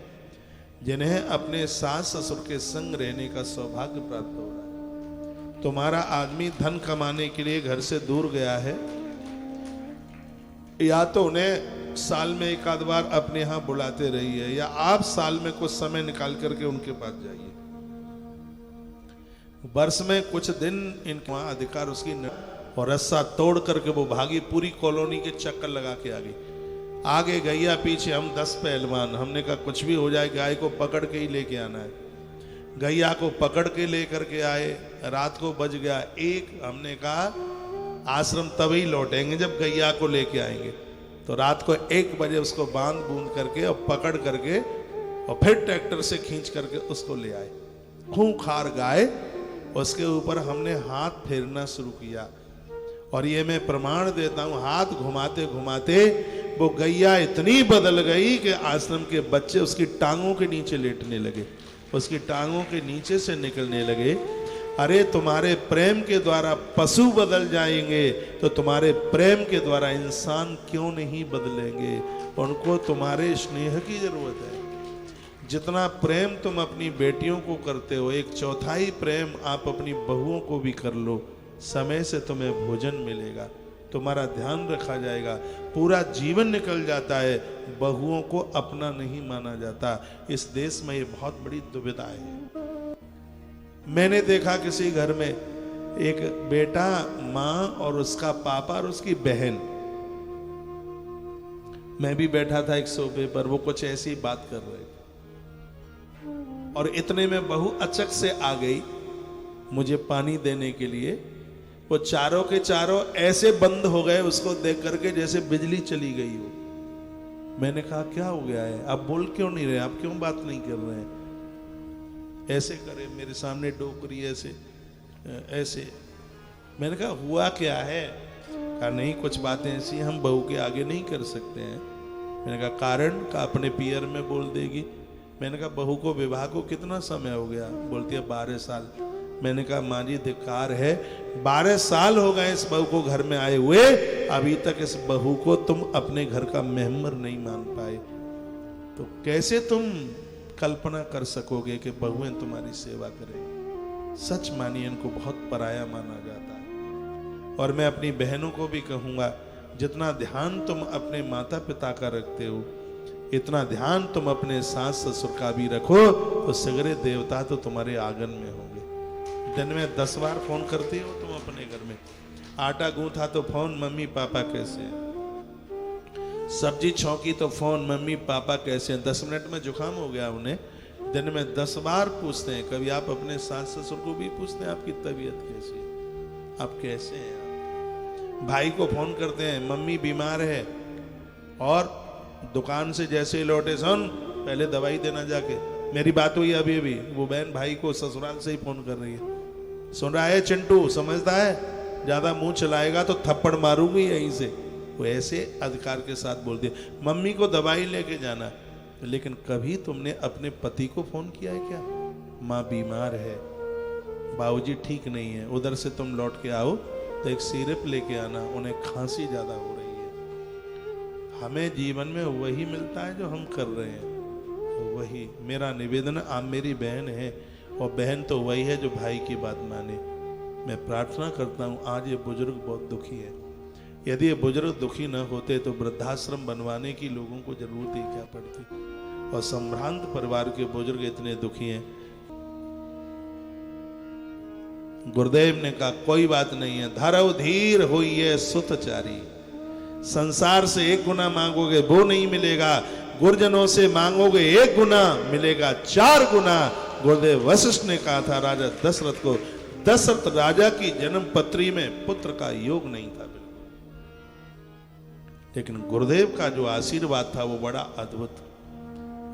जिन्हें अपने सास ससुर के संग रहने का सौभाग्य प्राप्त हो रहा है। तुम्हारा आदमी धन कमाने के लिए घर से दूर गया है, या तो उन्हें साल में एक आध बार अपने यहाँ बुलाते रहिए, या आप साल में कुछ समय निकाल करके उनके पास जाइए। वर्ष में कुछ दिन इनके वहां अधिकार उसकी और रस्सा तोड़ करके वो भागी, पूरी कॉलोनी के चक्कर लगा के आ गई। आगे गैया, पीछे हम 10 पहलवान। हमने कहा कुछ भी हो जाए गाय को पकड़ के ही लेके आना है। गैया को पकड़ के लेकर के आए। रात को बज गया 1। हमने कहा आश्रम तभी लौटेंगे जब गैया को लेके आएंगे। तो रात को 1 बजे उसको बांध बूंद करके और पकड़ करके और फिर ट्रैक्टर से खींच करके उसको ले आए। खूंखार गाय, उसके ऊपर हमने हाथ फेरना शुरू किया। और ये मैं प्रमाण देता हूं, हाथ घुमाते घुमाते वो गैया इतनी बदल गई कि आश्रम के बच्चे उसकी टांगों के नीचे लेटने लगे, उसकी टांगों के नीचे से निकलने लगे। अरे तुम्हारे प्रेम के द्वारा पशु बदल जाएंगे तो तुम्हारे प्रेम के द्वारा इंसान क्यों नहीं बदलेंगे? उनको तुम्हारे स्नेह की जरूरत है। जितना प्रेम तुम अपनी बेटियों को करते हो, 1/4 प्रेम आप अपनी बहुओं को भी कर लो। समय से तुम्हें भोजन मिलेगा, तुम्हारा ध्यान रखा जाएगा, पूरा जीवन निकल जाता है। बहुओं को अपना नहीं माना जाता। इस देश में ये बहुत बड़ी दुविधा है। मैंने देखा किसी घर में एक बेटा, माँ और उसका पापा और उसकी बहन। मैं भी बैठा था एक सोफे पर, वो कुछ ऐसी बात कर रहे थे और इतने में बहू अचक से आ गई मुझे पानी देने के लिए। वो चारों के चारों ऐसे बंद हो गए उसको देख करके जैसे बिजली चली गई हो। मैंने कहा क्या हो गया है, आप बोल क्यों नहीं रहे, आप क्यों बात नहीं कर रहे हैं? ऐसे करे मेरे सामने डोकरी ऐसे ऐसे। मैंने कहा हुआ क्या है? कहा नहीं कुछ बातें ऐसी हम बहू के आगे नहीं कर सकते हैं। मैंने कहा कारण? का अपने पियर में बोल देगी। मैंने कहा बहू को विवाह को कितना समय हो गया? बोलती है 12 साल। मैंने कहा माँ जी धिक्कार है, 12 साल हो गए इस बहू को घर में आए हुए, अभी तक इस बहू को तुम अपने घर का मेंबर नहीं मान पाए। तो कैसे तुम कल्पना कर सकोगे कि बहुएं तुम्हारी सेवा करें? सच मानिए इनको बहुत पराया माना जाता है। और मैं अपनी बहनों को भी कहूंगा, जितना ध्यान तुम अपने माता पिता का रखते हो, इतना ध्यान तुम अपने सास ससुर का भी रखो, तो सगरे देवता तो तुम्हारे आंगन में होंगे। दिन में 10 बार फोन करते हो तुम अपने घर में। आटा गूंथा तो फोन, मम्मी पापा कैसे हैं? सब्जी छौंकी तो फोन, मम्मी पापा कैसे हैं? 10 मिनट में जुकाम हो गया उन्हें, दिन में 10 बार पूछते हैं। कभी आप अपने सास ससुर को भी पूछते हैं आपकी तबीयत कैसी है, आप कैसे हैं? आप भाई को फोन करते हैं, मम्मी बीमार है, और दुकान से जैसे ही लौटे, सुन पहले दवाई देना जाके। मेरी बात हुई अभी अभी, वो बहन भाई को ससुराल से ही फोन कर रही है, सुन रहा है चिंटू, समझता है, ज्यादा मुंह चलाएगा तो थप्पड़ मारूंगी यहीं से। वो ऐसे अधिकार के साथ बोल दिया। मम्मी को दवाई लेके जाना, लेकिन कभी तुमने अपने पति को फोन किया है क्या? माँ बीमार है, बाबूजी ठीक नहीं है, उधर से तुम लौट के आओ तो एक सिरप लेके आना, उन्हें खांसी ज्यादा हो रही है। हमें जीवन में वही मिलता है जो हम कर रहे हैं, वही मेरा निवेदन। आप मेरी बहन है, और बहन तो वही है जो भाई की बात माने। मैं प्रार्थना करता हूँ, आज ये बुजुर्ग बहुत दुखी है। यदि ये बुजुर्ग दुखी न होते तो वृद्धाश्रम बनवाने की लोगों को जरूरत ही क्या पड़ती। और संभ्रांत परिवार के बुजुर्ग इतने दुखी हैं। गुरुदेव ने कहा कोई बात नहीं है, धरव धीर होइए सुतचारी। संसार से 1 गुना मांगोगे वो नहीं मिलेगा, गुरुजनों से मांगोगे 1 गुना मिलेगा 4 गुना। गुरुदेव वशिष्ठ ने कहा था राजा दशरथ को, दशरथ राजा की जन्म पत्री में पुत्र का योग नहीं था बिल्कुल, लेकिन गुरुदेव का जो आशीर्वाद था वो बड़ा अद्भुत,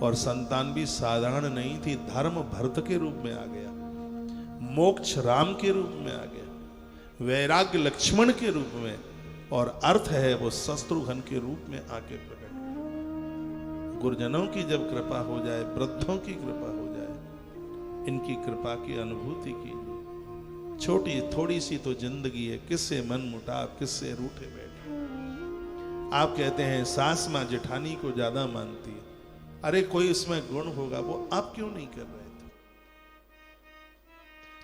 और संतान भी साधारण नहीं थी। धर्म भरत के रूप में आ गया, मोक्ष राम के रूप में आ गया, वैराग्य लक्ष्मण के रूप में, और अर्थ है वो शत्रुघ्न के रूप में आके प्रकट। गुरुजनों की जब कृपा हो जाए, वृद्धों की कृपा हो जाए, इनकी कृपा की अनुभूति कीजिए। छोटी थोड़ी सी तो जिंदगी है, किससे मन मुटाव, किससे रूठे बैठे। आप कहते हैं सास मां जेठानी को ज्यादा मानती है, अरे कोई उसमें गुण होगा, वो आप क्यों नहीं कर रहे थे?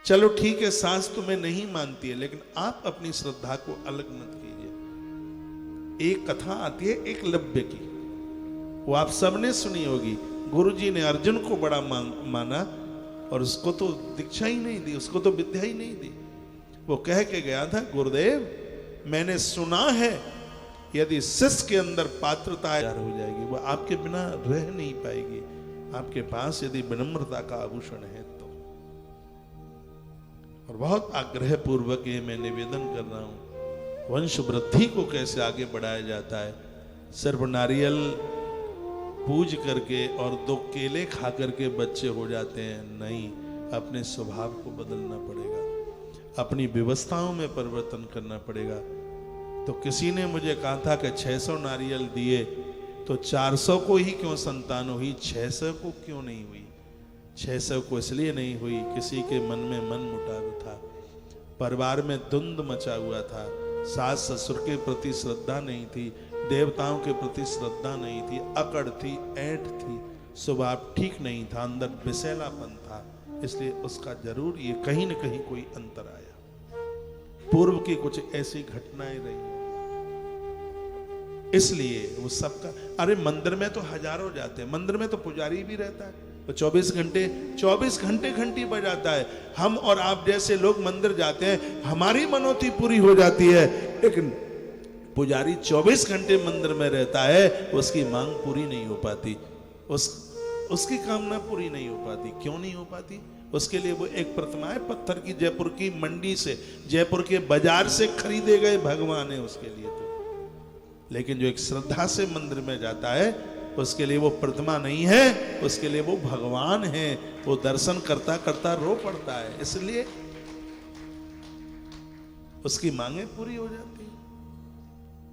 चलो ठीक है, सास तुम्हें नहीं मानती है, लेकिन आप अपनी श्रद्धा को अलग मत कीजिए। एक कथा आती है एकलव्य की, वो आप सबने सुनी होगी। गुरुजी ने अर्जुन को बड़ा माना, और उसको तो दीक्षा ही नहीं दी, उसको तो विद्या ही नहीं दी। वो कह के गया था, गुरुदेव मैंने सुना है यदि शिष्य के अंदर पात्रता हो जाएगी वो आपके बिना रह नहीं पाएगी, आपके पास यदि विनम्रता का आभूषण है तो। और बहुत आग्रह पूर्वक ये मैं निवेदन कर रहा हूं, वंश वृद्धि को कैसे आगे बढ़ाया जाता है। सिर्फ नारियल पूज करके और 2 केले खा करके बच्चे हो जाते हैं, नहीं, अपने स्वभाव को बदलना पड़ेगा, अपनी व्यवस्थाओं में परिवर्तन करना पड़ेगा। तो किसी ने मुझे कहा था कि 600 नारियल दिए तो 400 को ही क्यों संतान हुई, 600 को क्यों नहीं हुई? 600 को इसलिए नहीं हुई, किसी के मन में मन मुटाव था, परिवार में द्वंद्व मचा हुआ था, सास ससुर के प्रति श्रद्धा नहीं थी, देवताओं के प्रति श्रद्धा नहीं थी, अकड़ थी, ऐंठ थी, स्वभाव ठीक नहीं था, अंदर विषैलापन था, इसलिए उसका जरूर ये कहीं न कहीं कोई अंतर आया। पूर्व की कुछ ऐसी घटनाएं रही, इसलिए वो सबका। अरे मंदिर में तो हजारों जाते हैं, मंदिर में तो पुजारी भी रहता है, तो 24 घंटे घंटी बजाता है। हम और आप जैसे लोग मंदिर जाते हैं, हमारी मनोती पूरी हो जाती है, लेकिन पुजारी 24 घंटे मंदिर में रहता है, उसकी मांग पूरी नहीं हो पाती, उसकी कामना पूरी नहीं हो पाती। क्यों नहीं हो पाती? उसके लिए वो एक प्रतिमा है पत्थर की, जयपुर की मंडी से, जयपुर के बाजार से खरीदे गए भगवान है उसके लिए तो। लेकिन जो एक श्रद्धा से मंदिर में जाता है, उसके लिए वो प्रतिमा नहीं है, उसके लिए वो भगवान है। वो दर्शन करता करता रो पड़ता है, इसलिए उसकी मांगे पूरी हो जाती है।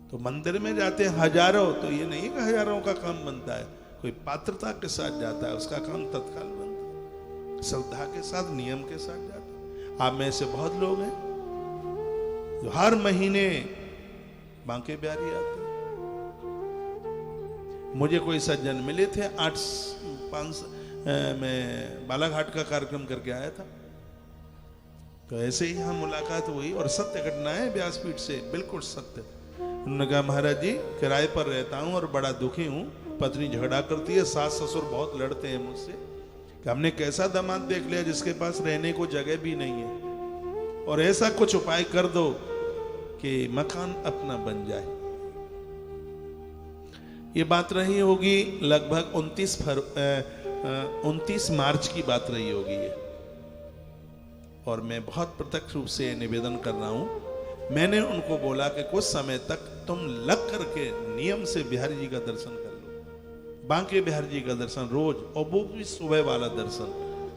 तो मंदिर में जाते हैं हजारों, तो ये नहीं कि हजारों का काम बनता है, कोई पात्रता के साथ जाता है, उसका काम तत्काल बनता है, श्रद्धा के साथ, नियम के साथ जाता है। आप में से बहुत लोग हैं जो हर महीने बांके बिहारी आते हैं। मुझे कोई सज्जन मिले थे, 8-5 मैं बालाघाट का कार्यक्रम करके आया था, तो ऐसे ही हम मुलाकात हुई और सत्य घटना है व्यासपीठ से, बिल्कुल सत्य। उन्होंने कहा, महाराज जी किराए पर रहता हूँ और बड़ा दुखी हूँ, पत्नी झगड़ा करती है, सास ससुर बहुत लड़ते हैं मुझसे, कि हमने कैसा दामाद देख लिया जिसके पास रहने को जगह भी नहीं है, और ऐसा कुछ उपाय कर दो कि मकान अपना बन जाए। ये बात रही होगी लगभग 29 मार्च की बात रही होगी ये, और मैं बहुत प्रत्यक्ष रूप से निवेदन कर रहा हूं। मैंने उनको बोला कि कुछ समय तक तुम लग करके नियम से बिहारी जी का दर्शन कर लो, बांके बिहारी जी का दर्शन रोज, और वो भी सुबह वाला दर्शन,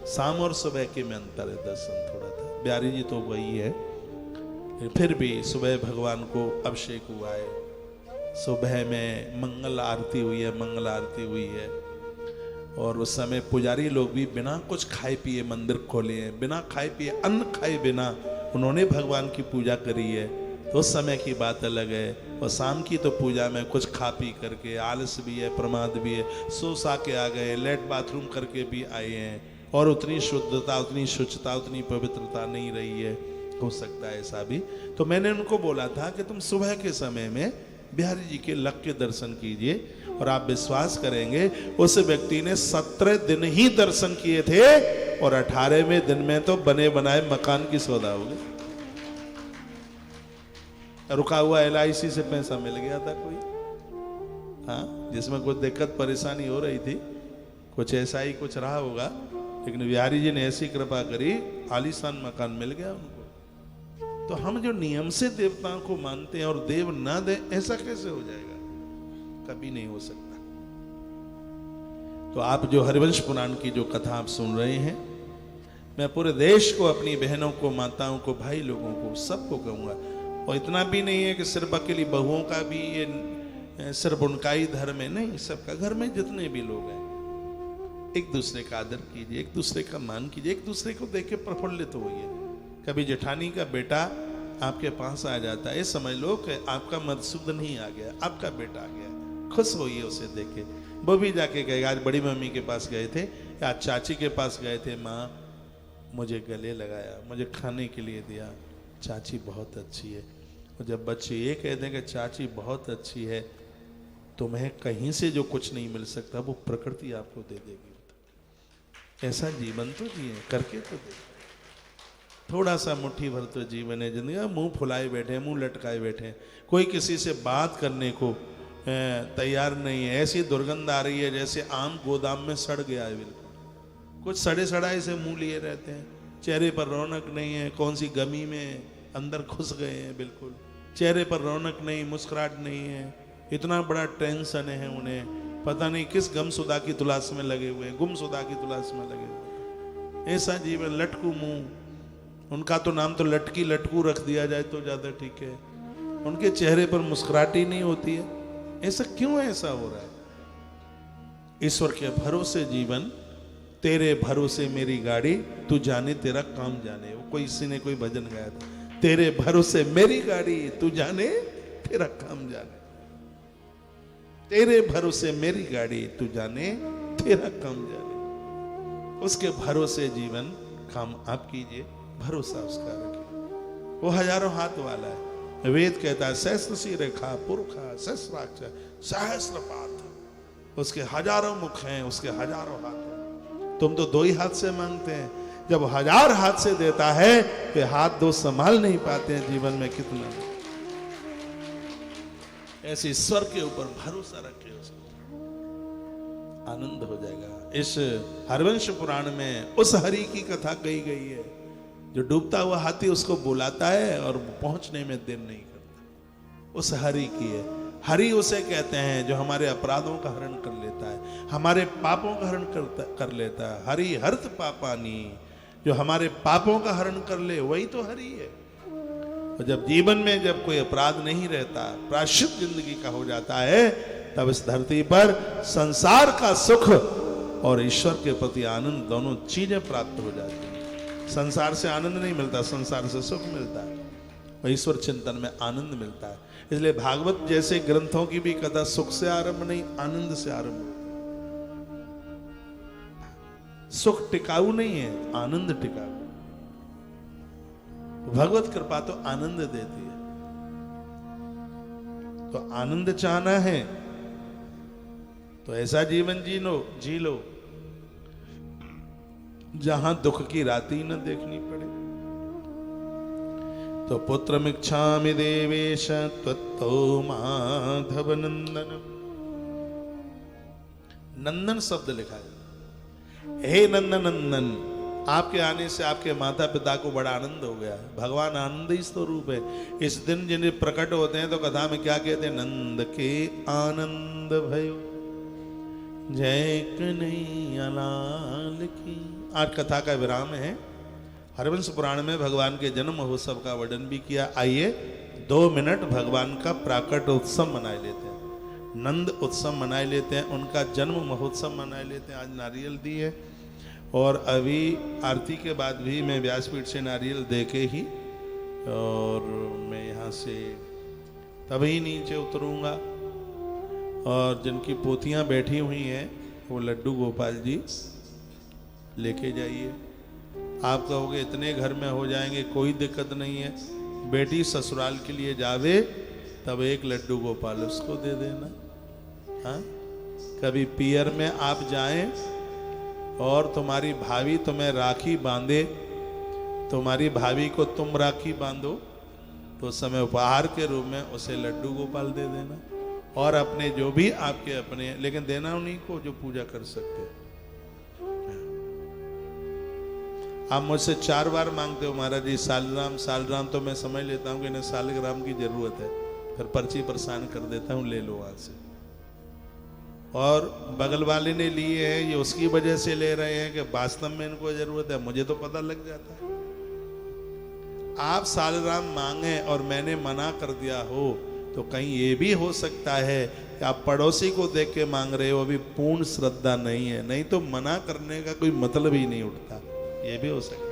शाम और सुबह के में अंतर है, दर्शन थोड़ा था। बिहारी जी तो वही है, फिर भी सुबह भगवान को अभिषेक हुआ है, सुबह में मंगल आरती हुई है, मंगल आरती हुई है, और उस समय पुजारी लोग भी बिना कुछ खाए पिए मंदिर खोले हैं, बिना खाए पिए, अन्न खाए बिना उन्होंने भगवान की पूजा करी है। तो उस समय की बात अलग है, और शाम की तो पूजा में कुछ खा पी करके, आलस भी है, प्रमाद भी है, सो सा के आ गए, लेट बाथरूम करके भी आए हैं, और उतनी शुद्धता, उतनी शुचिता, उतनी पवित्रता नहीं रही है, हो सकता है ऐसा भी। तो मैंने उनको बोला था कि तुम सुबह के समय में बिहारी जी के लग के दर्शन कीजिए, और आप विश्वास करेंगे उस व्यक्ति ने 17 दिन ही दर्शन किए थे, और 18वें दिन में तो बने बनाए मकान की सौदा हो गई। रुका हुआ LIC से पैसा मिल गया था कोई, हाँ, जिसमें कुछ दिक्कत परेशानी हो रही थी, कुछ ऐसा ही कुछ रहा होगा, लेकिन बिहारी जी ने ऐसी कृपा करी, आलीशान मकान मिल गया उनको। तो हम जो नियम से देवताओं को मानते हैं और देव ना दे, ऐसा कैसे हो जाएगा? कभी नहीं हो सकता। तो आप जो हरिवंश पुराण की जो कथा आप सुन रहे हैं, मैं पूरे देश को, अपनी बहनों को, माताओं को, भाई लोगों को, सबको कहूंगा, और इतना भी नहीं है कि सिर्फ अकेली बहुओं का भी ये सिर्फ उनका ही धर्म है, नहीं, सबका, घर में जितने भी लोग हैं, एक दूसरे का आदर कीजिए, एक दूसरे का मान कीजिए, एक दूसरे को देख के प्रफुल्लित होइए। कभी जेठानी का बेटा आपके पास आ जाता है, समझ लो कि आपका मधुसूदन ही आ गया, आपका बेटा आ गया, खुश होइए उसे देख के। वो भी जाके गए, आज बड़ी मम्मी के पास गए थे, आज चाची के पास गए थे, माँ मुझे गले लगाया, मुझे खाने के लिए दिया, चाची बहुत अच्छी है। और जब बच्चे ये कह दें कि चाची बहुत अच्छी है, तुम्हें कहीं से जो कुछ नहीं मिल सकता वो प्रकृति आपको दे देगी। ऐसा जीवन तो जिए, करके तो दे। थोड़ा सा मुट्ठी भर तो जीवन है जिंदगी। मुंह फुलाए बैठे, मुंह लटकाए बैठे, कोई किसी से बात करने को तैयार नहीं है। ऐसी दुर्गंध आ रही है जैसे आम गोदाम में सड़ गया है बिल्कुल। कुछ सड़े सड़ाए से मुंह लिए रहते हैं, चेहरे पर रौनक नहीं है। कौन सी गमी में अंदर घुस गए हैं बिल्कुल, चेहरे पर रौनक नहीं, मुस्कुराहट नहीं है। इतना बड़ा टेंशन है उन्हें, पता नहीं किस गमसुदा की तलाश में लगे हुए, गुमसुदा की तलाश में लगे हुए। ऐसा जीवन, लटकू मुंह। उनका तो नाम तो लटकी लटकू रख दिया जाए तो ज्यादा ठीक है। उनके चेहरे पर मुस्कुराहट ही नहीं होती है। ऐसा क्यों ऐसा हो रहा है? ईश्वर के भरोसे जीवन, तेरे भरोसे मेरी गाड़ी, तू जाने तेरा काम जाने। वो कोई किसी ने कोई भजन गाया था, तेरे भरोसे मेरी गाड़ी, तू जाने तेरा काम जाने। तेरे भरोसे मेरी गाड़ी, तू जाने तेरा काम जाने। उसके भरोसे जीवन, काम आप कीजिए, भरोसा उसका रखिए। वो हजारों हाथ वाला है। वेद कहता है सहस्र शिरेखा पुरखा सहस्राक्ष सहस्रपात। उसके हजारों मुख हैं, उसके हजारों हाथ हैं। तुम तो 2 ही हाथ से मांगते हैं, जब 1000 हाथ से देता है तो हाथ 2 संभाल नहीं पाते हैं जीवन में। कितना ऐसे ईश्वर के ऊपर भरोसा रखे, उसको आनंद हो जाएगा। इस हरवंश पुराण में उस हरि की कथा कही गई है जो डूबता हुआ हाथी उसको बुलाता है और पहुंचने में देर नहीं करता। उस हरि की है। हरि उसे कहते हैं जो हमारे अपराधों का हरण कर लेता है, हमारे पापों का हरण कर लेता है। हरि हर्त पापानी, जो हमारे पापों का हरण कर ले, वही तो हरि है। और जब जीवन में जब कोई अपराध नहीं रहता, प्रायश्चित जिंदगी का हो जाता है, तब इस धरती पर संसार का सुख और ईश्वर के प्रति आनंद, दोनों चीजें प्राप्त हो जाती हैं। संसार से आनंद नहीं मिलता, संसार से सुख मिलता है, और ईश्वर चिंतन में आनंद मिलता है। इसलिए भागवत जैसे ग्रंथों की भी कथा सुख से आरंभ नहीं, आनंद से आरंभ होती है। सुख टिकाऊ नहीं है, आनंद टिकाऊ। भगवत कृपा तो आनंद देती है। तो आनंद चाहना है तो ऐसा जीवन जी लो जहां दुख की रात ही न देखनी पड़े। तो पुत्रमिच्छामि देवेश त्वत्तो माधव नंदन। नंदन शब्द लिखा है, हे नंदन नंदन, आपके आने से आपके माता पिता को बड़ा आनंद हो गया। भगवान आनंद ही स्वरूप है। इस दिन जिन्हें प्रकट होते हैं तो कथा में क्या कहते हैं? नंद के आनंद भयो जय कन्हैया लाल की। आज कथा का विराम है। हरवंश पुराण में भगवान के जन्म महोत्सव का वर्णन भी किया। आइए 2 मिनट भगवान का प्राकट उत्सव मनाए लेते हैं, नंद उत्सव मनाए लेते हैं, उनका जन्म महोत्सव मनाए लेते हैं। आज नारियल दी है और अभी आरती के बाद भी मैं व्यासपीठ से नारियल दे के ही और मैं यहाँ से तभी नीचे उतरूँगा। और जिनकी पोतियाँ बैठी हुई हैं वो लड्डू गोपाल जी लेके जाइए। आप कहोगे इतने घर में हो जाएंगे, कोई दिक्कत नहीं है। बेटी ससुराल के लिए जावे तब 1 लड्डू गोपाल उसको दे देना। हाँ, कभी पियर में आप जाएं और तुम्हारी भाभी तुम्हें राखी बांधे, तुम्हारी भाभी को तुम राखी बांधो, तो उस समय उपहार के रूप में उसे लड्डू गोपाल दे देना। और अपने जो भी आपके अपने, लेकिन देना उन्हीं को जो पूजा कर सकते। आप मुझसे 4 बार मांगते हो महाराज जी सालग्राम, तो मैं समझ लेता हूँ कि इन्हें सालग्राम की जरूरत है, फिर पर्ची परेशान कर देता हूँ, ले लो वहां से। और बगल वाले ने लिए हैं, ये उसकी वजह से ले रहे हैं कि वास्तव में इनको जरूरत है, मुझे तो पता लग जाता है। आप सालग्राम मांगे और मैंने मना कर दिया हो तो कहीं ये भी हो सकता है कि आप पड़ोसी को देख के मांग रहे हो, अभी पूर्ण श्रद्धा नहीं है, नहीं तो मना करने का कोई मतलब ही नहीं उठता, ये भी हो सकता है।